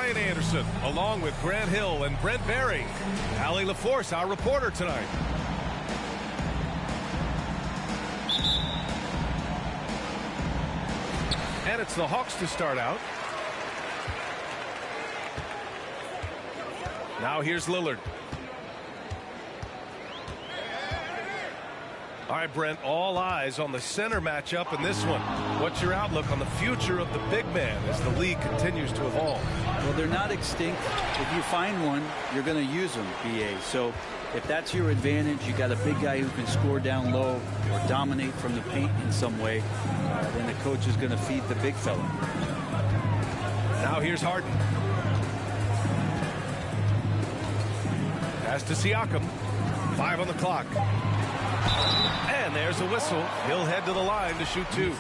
Ryan Anderson, along with Grant Hill and Brent Berry. Allie LaForce, our reporter tonight. And it's the Hawks to start out. Now here's Lillard. All right, Brent, all eyes on the center matchup in this one. What's your outlook on the future of the big man as the league continues to evolve? Well, they're not extinct. If you find one, you're going to use them, BA. So if that's your advantage, you got a big guy who can score down low or dominate from the paint in some way, then the coach is going to feed the big fella. Now here's Harden. Pass to Siakam. 5 on the clock. And there's a whistle. He'll head to the line to shoot 2.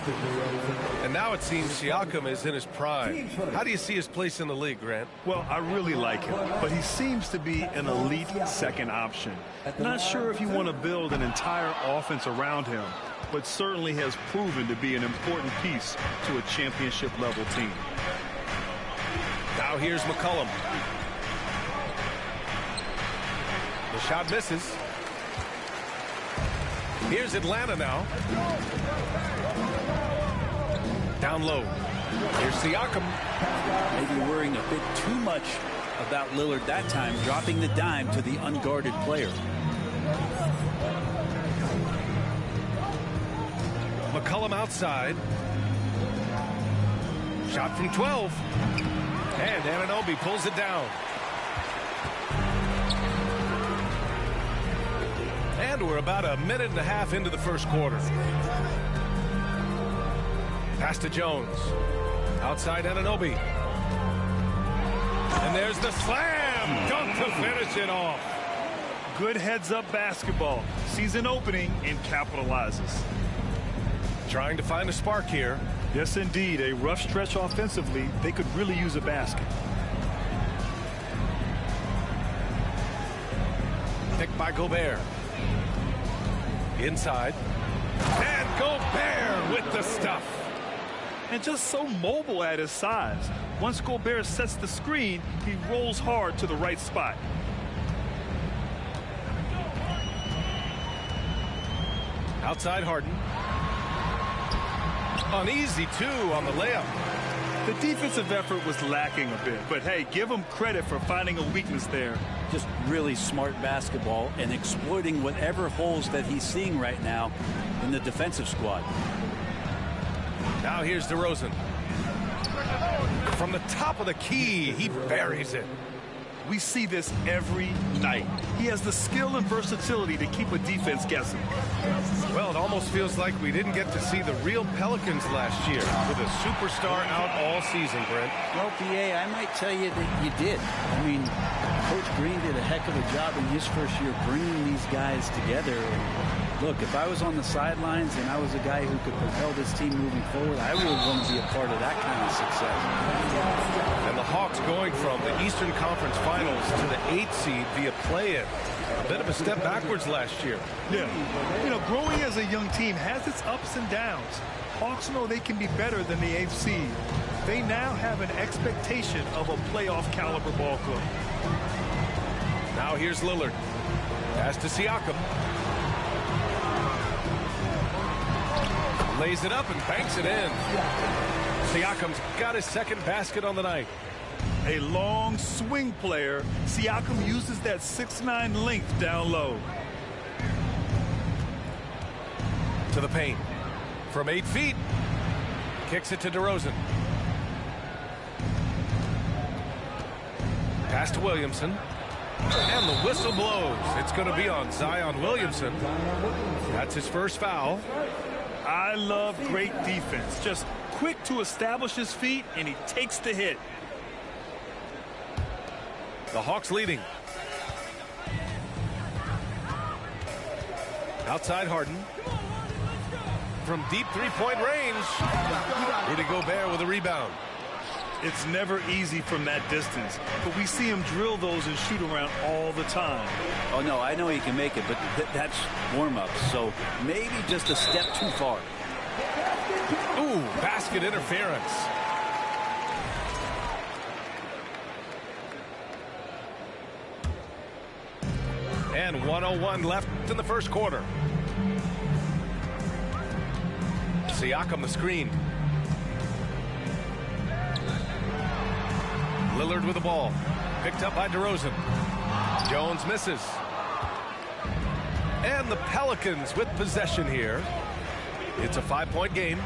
And now it seems Siakam is in his prime. How do you see his place in the league, Grant? Well, I really like him, but he seems to be an elite second option. Not sure if you want to build an entire offense around him, but certainly has proven to be an important piece to a championship-level team. Now here's McCollum. The shot misses. Here's Atlanta now. Down low. Here's Siakam. Maybe worrying a bit too much about Lillard that time, dropping the dime to the unguarded player. McCollum outside. Shot from 12. And Anunoby pulls it down. And we're about a minute and a half into the first quarter. Pass to Jones. Outside Anunoby. And there's the slam dunk to finish it off. Good heads-up basketball. Sees an opening and capitalizes. Trying to find a spark here. Yes, indeed. A rough stretch offensively. They could really use a basket. Picked by Gobert. Inside. And Gobert with the stuff. And just so mobile at his size. Once Gobert sets the screen, he rolls hard to the right spot. Outside Harden. Uneasy, too, on the layup. The defensive effort was lacking a bit, but hey, give him credit for finding a weakness there. Just really smart basketball and exploiting whatever holes that he's seeing right now in the defensive squad. Now here's DeRozan. From the top of the key, he buries it. We see this every night. He has the skill and versatility to keep a defense guessing. Well, it almost feels like we didn't get to see the real Pelicans last year with a superstar out all season, Brent. Well, BA, I might tell you that you did. I mean, Coach Green did a heck of a job in his first year bringing these guys together. Look, if I was on the sidelines and I was a guy who could propel this team moving forward, I would want to be a part of that kind of success. And the Hawks going from the Eastern Conference Finals to the 8th seed via play-in. A bit of a step backwards last year. Yeah. You know, growing as a young team has its ups and downs. Hawks know they can be better than the 8th seed. They now have an expectation of a playoff caliber ball club. Now here's Lillard. Pass to Siakam. Lays it up and banks it in. Siakam's got his second basket on the night. A long swing player. Siakam uses that 6'9" length down low. To the paint. From 8 feet. Kicks it to DeRozan. Pass to Williamson. And the whistle blows. It's going to be on Zion Williamson. That's his first foul. I love great defense. Just quick to establish his feet, and he takes the hit. The Hawks leading. Outside Harden. From deep three-point range. Rudy Gobert with a rebound. It's never easy from that distance, but we see him drill those and shoot around all the time. Oh, no, I know he can make it, but that's warm-up, so maybe just a step too far. Ooh, basket interference. And 1:01 left in the first quarter. Siakam the screen. Lillard with the ball. Picked up by DeRozan. Jones misses. And the Pelicans with possession here. It's a 5-point game.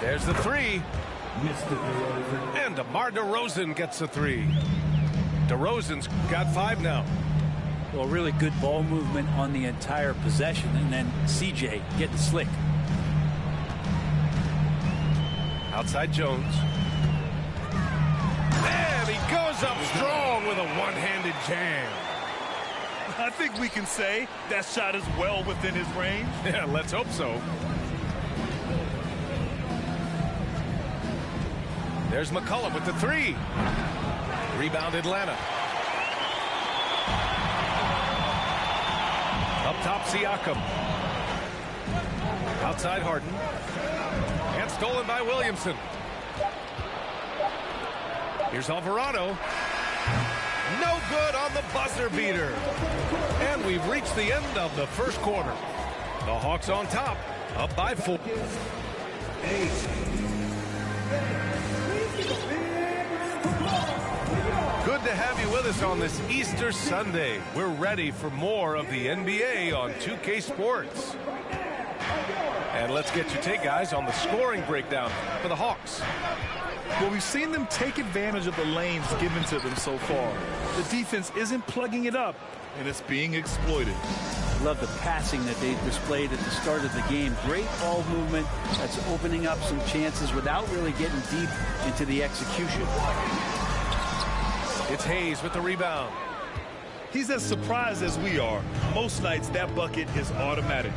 There's the three. And DeMar DeRozan gets a three. DeRozan's got 5 now. Well, really good ball movement on the entire possession, and then CJ getting slick. Outside Jones. And he goes up strong with a one-handed jam. I think we can say that shot is well within his range. Yeah, let's hope so. There's McCollum with the three. Rebound Atlanta. Up top Siakam. Outside Harden. And stolen by Williamson. Here's Alvarado. No good on the buzzer beater. And we've reached the end of the first quarter. The Hawks on top, up by 4. Good to have you with us on this Easter Sunday. We're ready for more of the NBA on 2K Sports. And let's get your take, guys, on the scoring breakdown for the Hawks. Well, we've seen them take advantage of the lanes given to them so far. The defense isn't plugging it up, and it's being exploited. Love the passing that they displayed at the start of the game. Great ball movement that's opening up some chances without really getting deep into the execution. It's Hayes with the rebound. He's as surprised as we are. Most nights that bucket is automatic.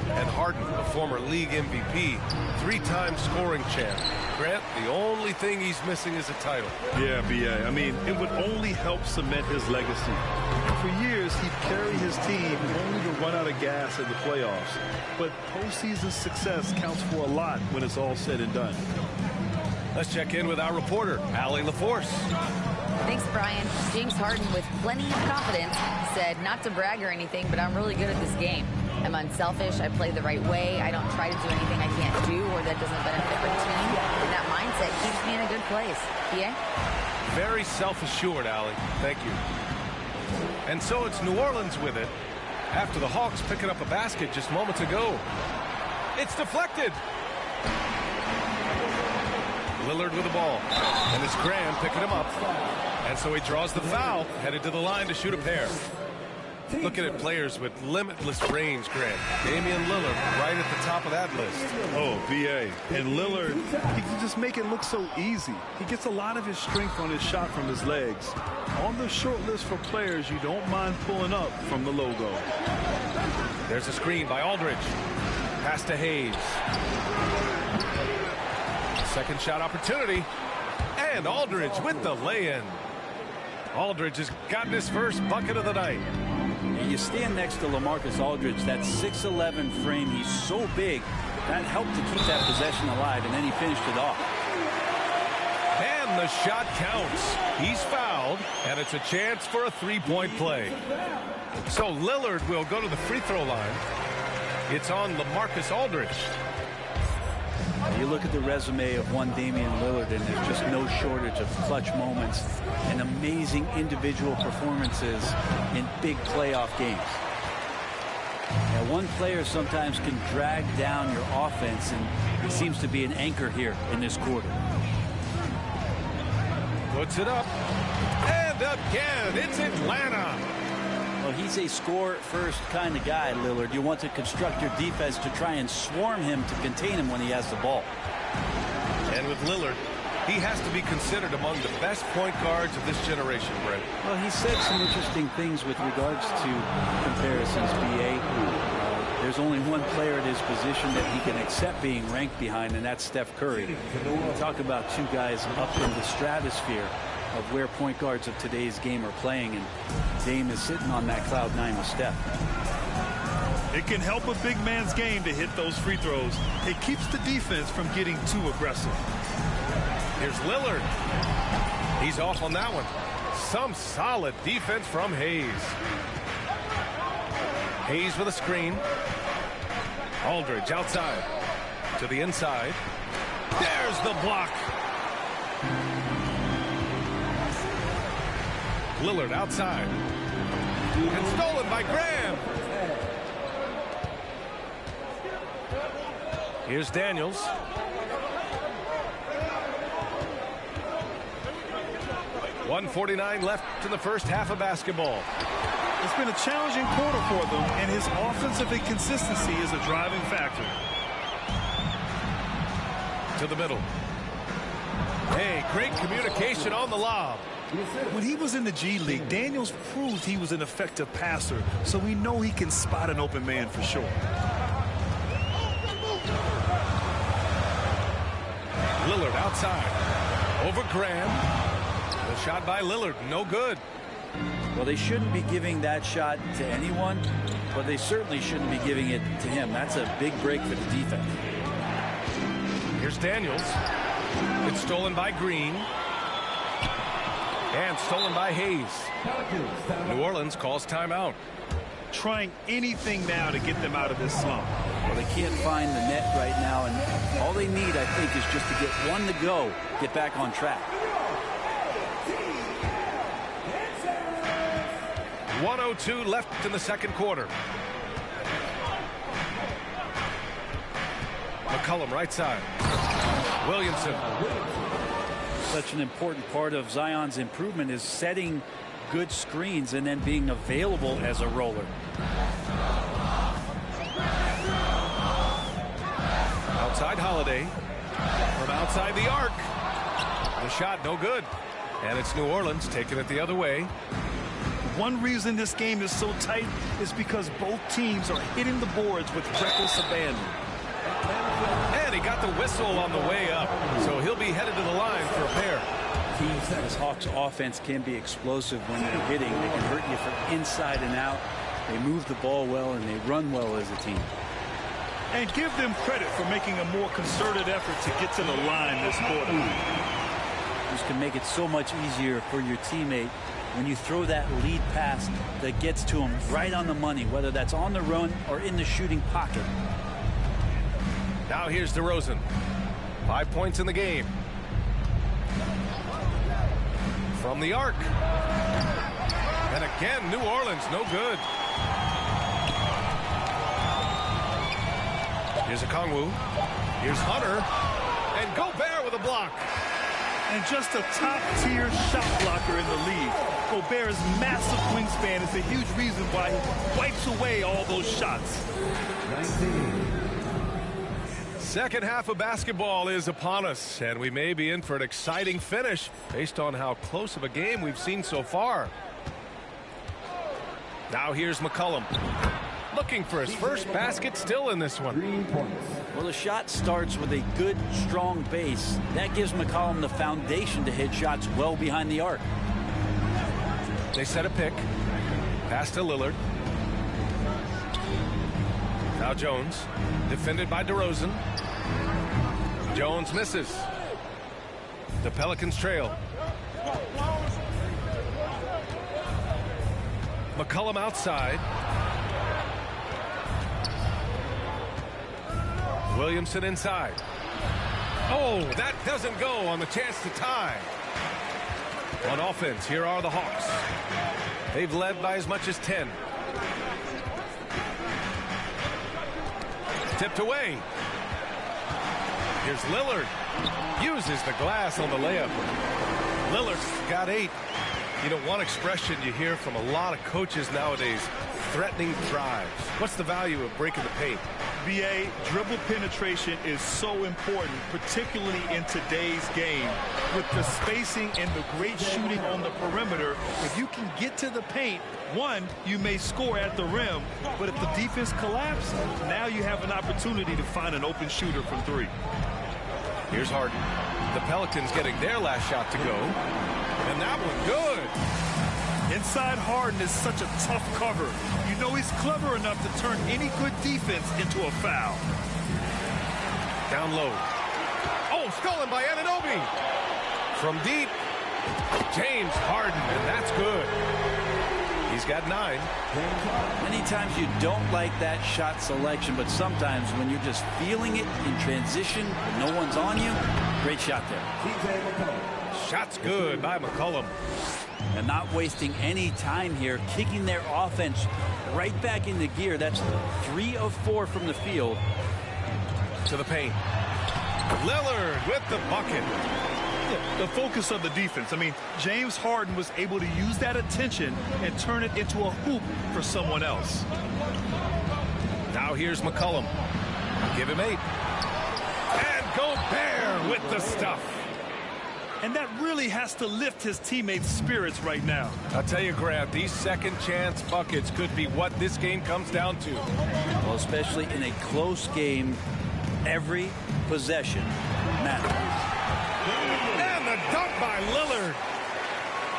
And Harden, a former league MVP, 3-time scoring champ. Grant, the only thing he's missing is a title. Yeah, B.A. I mean, it would only help cement his legacy. For years, he'd carry his team only to run out of gas in the playoffs. But postseason success counts for a lot when it's all said and done. Let's check in with our reporter, Allie LaForce. Thanks, Brian. James Harden, with plenty of confidence, said not to brag or anything, but I'm really good at this game. I'm unselfish. I play the right way. I don't try to do anything I can't do or that doesn't benefit my team. And that mindset keeps me in a good place. Yeah? Very self-assured, Allie. Thank you. And so it's New Orleans with it after the Hawks picking up a basket just moments ago. It's deflected. Lillard with the ball. And it's Graham picking him up. And so he draws the foul, headed to the line to shoot a pair. Looking at players with limitless range, Grant. Damian Lillard right at the top of that list. Oh, V.A. And Lillard, he can just make it look so easy. He gets a lot of his strength on his shot from his legs. On the short list for players you don't mind pulling up from the logo. There's a screen by Aldridge. Pass to Hayes. Second shot opportunity. And Aldridge with the lay-in. Aldridge has gotten his first bucket of the night. You stand next to LaMarcus Aldridge, that 6'11" frame, he's so big, that helped to keep that possession alive, and then he finished it off. And the shot counts. He's fouled, and it's a chance for a three-point play. So Lillard will go to the free throw line. It's on LaMarcus Aldridge. You look at the resume of one Damian Lillard, and there's just no shortage of clutch moments and amazing individual performances in big playoff games. Now, one player sometimes can drag down your offense, and he seems to be an anchor here in this quarter. Puts it up. And again, it's Atlanta. Well, he's a score-first kind of guy, Lillard. You want to construct your defense to try and swarm him to contain him when he has the ball. And with Lillard, he has to be considered among the best point guards of this generation, Brent. Well, he said some interesting things with regards to comparisons, B.A. There's only one player at his position that he can accept being ranked behind, and that's Steph Curry. Talk about two guys up in the stratosphere of where point guards of today's game are playing, and Dame is sitting on that cloud 9 with Steph. It can help a big man's game to hit those free throws. It keeps the defense from getting too aggressive. Here's Lillard. He's off on that one. Some solid defense from Hayes. Hayes with a screen. Aldridge outside to the inside. There's the block. Lillard outside. And stolen by Graham. Here's Daniels. .149 left in the first half of basketball. It's been a challenging quarter for them, and his offensive inconsistency is a driving factor. To the middle. Hey, great communication on the lob. When he was in the G League, Daniels proved he was an effective passer, so we know he can spot an open man for sure. Lillard outside. Over Graham. The shot by Lillard, no good. Well, they shouldn't be giving that shot to anyone, but they certainly shouldn't be giving it to him. That's a big break for the defense. Here's Daniels. It's stolen by Green. And stolen by Hayes. New Orleans calls timeout. Trying anything now to get them out of this slump. Well, they can't find the net right now, and all they need, I think, is just to get one to go, get back on track. 1:02 left in the second quarter. McCollum right side. Williamson. Such an important part of Zion's improvement is setting good screens and then being available as a roller. Outside Holiday. From outside the arc. The shot no good. And it's New Orleans taking it the other way. One reason this game is so tight is because both teams are hitting the boards with reckless abandon. And he got the whistle on the way up, so he'll be headed to the line for a pair. This Hawks offense can be explosive when they're hitting. They can hurt you from inside and out. They move the ball well, and they run well as a team. And give them credit for making a more concerted effort to get to the line this quarter. This can make it so much easier for your teammate when you throw that lead pass that gets to him right on the money, whether that's on the run or in the shooting pocket. Now here's DeRozan. 5 points in the game. From the arc. And again, New Orleans, no good. Here's Okongwu. Here's Hunter. And Gobert with a block. And just a top-tier shot blocker in the league. Gobert's massive wingspan is a huge reason why he wipes away all those shots. 19. Second half of basketball is upon us, and we may be in for an exciting finish based on how close of a game we've seen so far. Now here's McCollum. Looking for his first basket still in this one. Well, the shot starts with a good, strong base. That gives McCollum the foundation to hit shots well behind the arc. They set a pick. Pass to Lillard. Now Jones. Defended by DeRozan. Jones misses. The Pelicans trail. McCollum outside. Williamson inside. Oh, that doesn't go on the chance to tie. On offense, here are the Hawks. They've led by as much as 10. Tipped away. Here's Lillard. Uses the glass on the layup. Lillard's got 8. You know, one expression you hear from a lot of coaches nowadays, threatening drives. What's the value of breaking the paint? BA, dribble penetration is so important, particularly in today's game. With the spacing and the great shooting on the perimeter, if you can get to the paint, one, you may score at the rim, but if the defense collapses, now you have an opportunity to find an open shooter from 3. Here's Harden. The Pelicans getting their last shot to go. And that one good. Inside Harden is such a tough cover. You know he's clever enough to turn any good defense into a foul. Down low. Oh, stolen by Anunoby. From deep, James Harden, and that's good. He's got 9. Many times you don't like that shot selection, but sometimes when you're just feeling it in transition, when no one's on you, great shot there. Shot's good by McCollum. And not wasting any time here, kicking their offense right back into gear. That's 3 of 4 from the field. To the paint. Lillard with the bucket. The focus of the defense. I mean, James Harden was able to use that attention and turn it into a hoop for someone else. Now here's McCollum. Give him 8. And Gobert with the stuff. And that really has to lift his teammates' spirits right now. I'll tell you, Grant, these second chance buckets could be what this game comes down to. Well, especially in a close game, every possession matters. And the dunk by Lillard.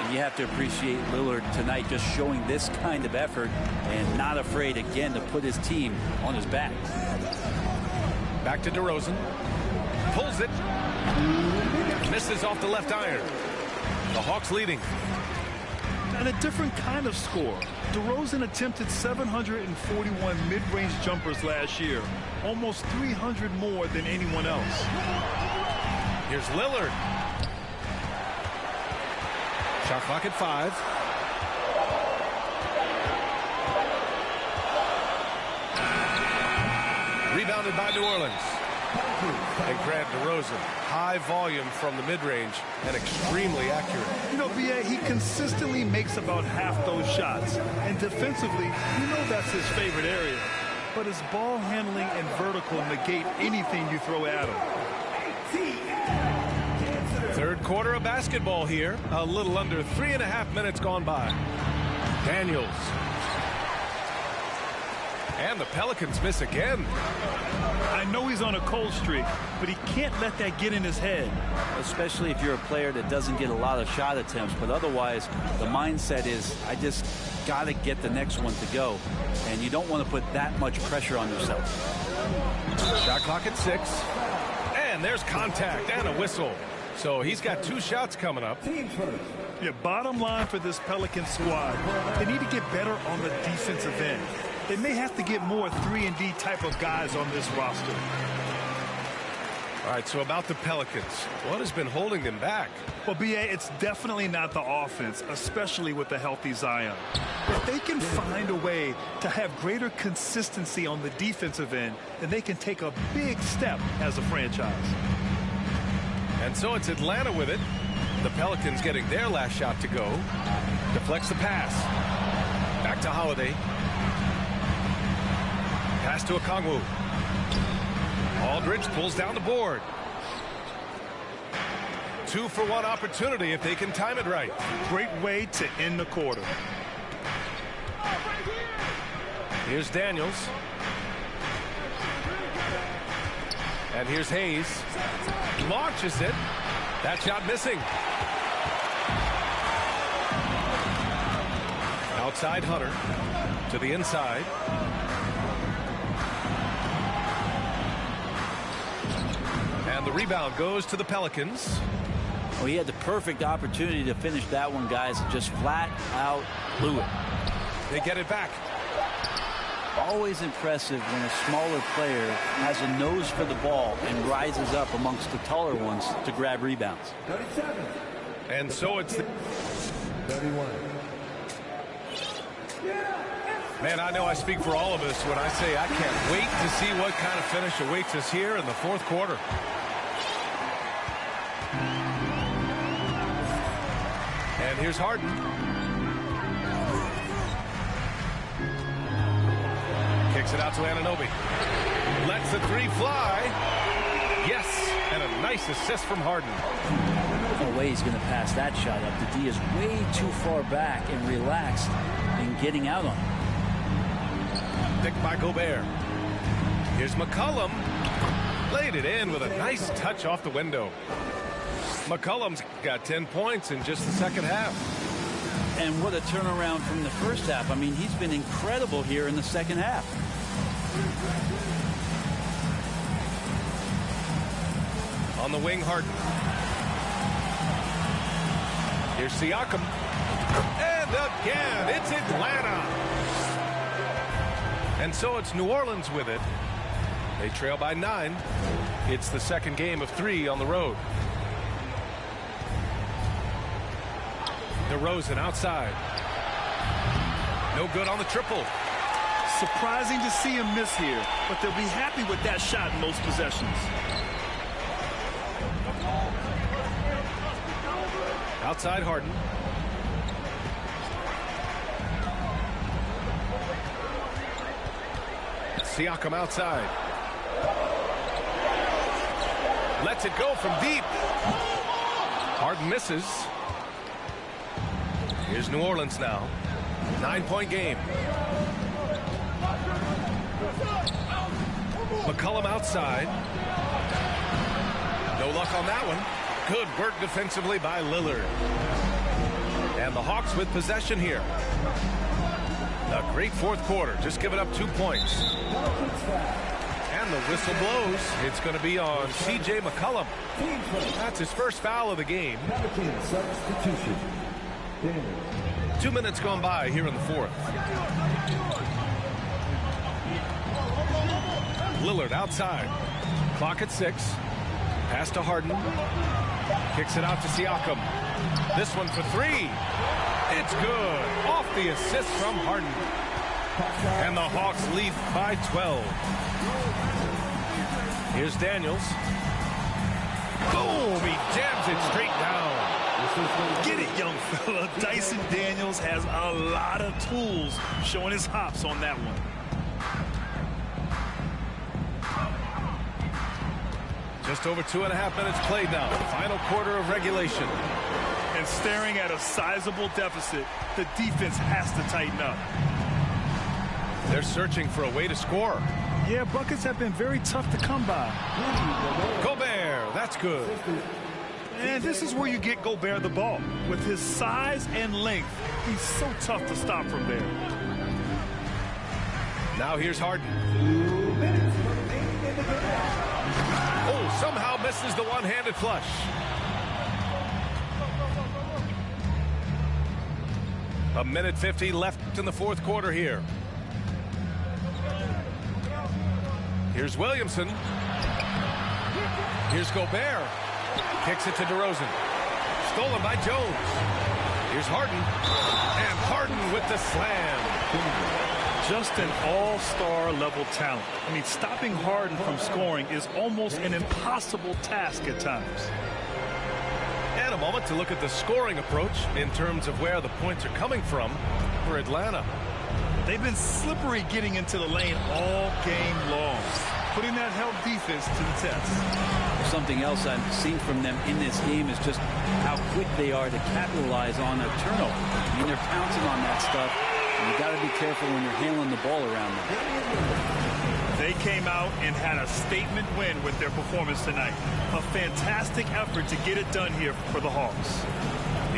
And you have to appreciate Lillard tonight just showing this kind of effort and not afraid again to put his team on his back. Back to DeRozan. Pulls it. Misses off the left iron. The Hawks leading. And a different kind of score. DeRozan attempted 741 mid-range jumpers last year. Almost 300 more than anyone else. Here's Lillard. Shot clock at 5. Rebounded by New Orleans. And Grant DeRozan, high volume from the mid-range and extremely accurate. You know, B.A., he consistently makes about half those shots. And defensively, you know that's his favorite area. But his ball handling and vertical negate anything you throw at him. Third quarter of basketball here. A little under 3.5 minutes gone by. Daniels. And the Pelicans miss again. I know he's on a cold streak, but he can't let that get in his head. Especially if you're a player that doesn't get a lot of shot attempts, but otherwise the mindset is I just got to get the next one to go, and you don't want to put that much pressure on yourself. Shot clock at 6, and there's contact and a whistle. So he's got 2 shots coming up. Yeah, bottom line for this Pelican squad, they need to get better on the defensive end. They may have to get more 3-and-D type of guys on this roster. All right, so about the Pelicans, what has been holding them back? Well, B.A., it's definitely not the offense, especially with the healthy Zion. If they can find a way to have greater consistency on the defensive end, then they can take a big step as a franchise. And so it's Atlanta with it. The Pelicans getting their last shot to go. Deflects the pass. Back to Holiday. Pass to Okongwu. Aldridge pulls down the board. 2-for-1 opportunity if they can time it right. Great way to end the quarter. Here's Daniels. And here's Hayes. Launches it. That shot missing. Outside Hunter. To the inside. And the rebound goes to the Pelicans. Well, he had the perfect opportunity to finish that one, guys. Just flat out blew it. They get it back. Always impressive when a smaller player has a nose for the ball and rises up amongst the taller ones to grab rebounds. 37. And so it's 31. Man, I know I speak for all of us when I say I can't wait to see what kind of finish awaits us here in the fourth quarter. And here's Harden. Kicks it out to Anunoby. Lets the 3 fly. Yes, and a nice assist from Harden. No way he's going to pass that shot up. The D is way too far back and relaxed in getting out on it. Picked by Gobert. Here's McCollum. Laid it in with a nice touch off the window. McCollum's got 10 points in just the second half. And what a turnaround from the first half. I mean, he's been incredible here in the second half. On the wing, Harden. Here's Siakam. And And again, it's Atlanta. And so it's New Orleans with it. They trail by 9. It's the second game of 3 on the road. DeRozan outside. No good on the triple. Surprising to see him miss here, but they'll be happy with that shot in most possessions. Outside Harden. Siakam outside. Lets it go from deep. Harden misses. Here's New Orleans now. 9-point game. McCollum outside. No luck on that one. Good work defensively by Lillard. And the Hawks with possession here. A great fourth quarter. Just giving up 2 points. And the whistle blows. It's going to be on C.J. McCollum. That's his first foul of the game. 2 minutes gone by here in the fourth. Lillard outside. Clock at 6. Pass to Harden. Kicks it out to Siakam. This one for 3. It's good. Off the assist from Harden. And the Hawks lead by 12. Here's Daniels. Boom! He jams it straight down. Get it, young fella. Dyson Daniels has a lot of tools, showing his hops on that one. Just over 2.5 minutes played now. Final quarter of regulation. And staring at a sizable deficit, the defense has to tighten up. They're searching for a way to score. Yeah, buckets have been very tough to come by. Gobert, that's good. And this is where you get Gobert the ball. With his size and length, he's so tough to stop from there. Now here's Harden. Oh, somehow misses the one-handed flush. A minute 50 left in the fourth quarter here. Here's Williamson. Here's Gobert. Kicks it to DeRozan. Stolen by Jones. Here's Harden. And Harden with the slam. Just an all-star level talent. I mean, stopping Harden from scoring is almost an impossible task at times. And a moment to look at the scoring approach in terms of where the points are coming from for Atlanta. They've been slippery getting into the lane all game long, putting that help defense to the test. Something else I've seen from them in this game is just how quick they are to capitalize on a turnover. I mean, they're pouncing on that stuff, and you got to be careful when you're handling the ball around them. They came out and had a statement win with their performance tonight. A fantastic effort to get it done here for the Hawks.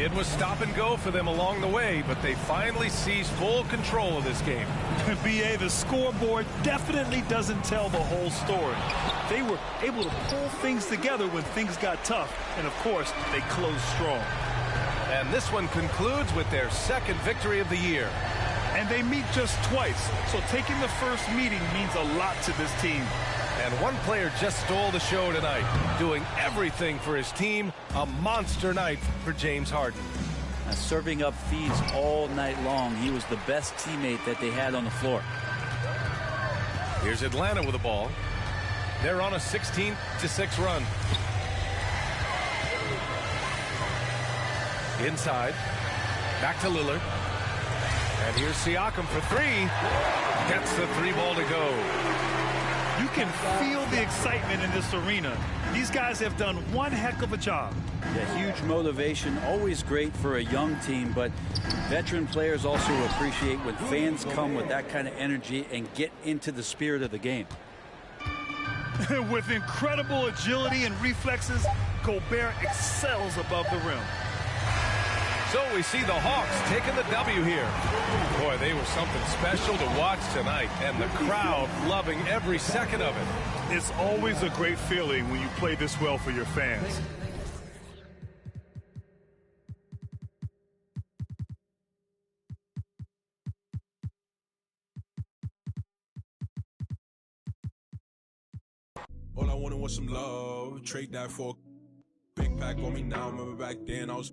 It was stop and go for them along the way, but they finally seized full control of this game. B.A., the scoreboard definitely doesn't tell the whole story. They were able to pull things together when things got tough, and of course, they closed strong. And this one concludes with their second victory of the year. And they meet just twice, so taking the first meeting means a lot to this team. And one player just stole the show tonight, doing everything for his team. A monster night for James Harden. Serving up feeds all night long. He was the best teammate that they had on the floor. Here's Atlanta with the ball. They're on a 16-6 run. Inside. Back to Lillard. And here's Siakam for 3. Gets the 3 ball to go. You can feel the excitement in this arena. These guys have done one heck of a job. Yeah, huge motivation, always great for a young team, but veteran players also appreciate when fans come with that kind of energy and get into the spirit of the game. With incredible agility and reflexes, Gobert excels above the rim. So we see the Hawks taking the W here. Boy, they were something special to watch tonight, and the crowd loving every second of it. It's always a great feeling when you play this well for your fans. All I wanted was some love. Trade that for a big pack on me now. Remember back then I was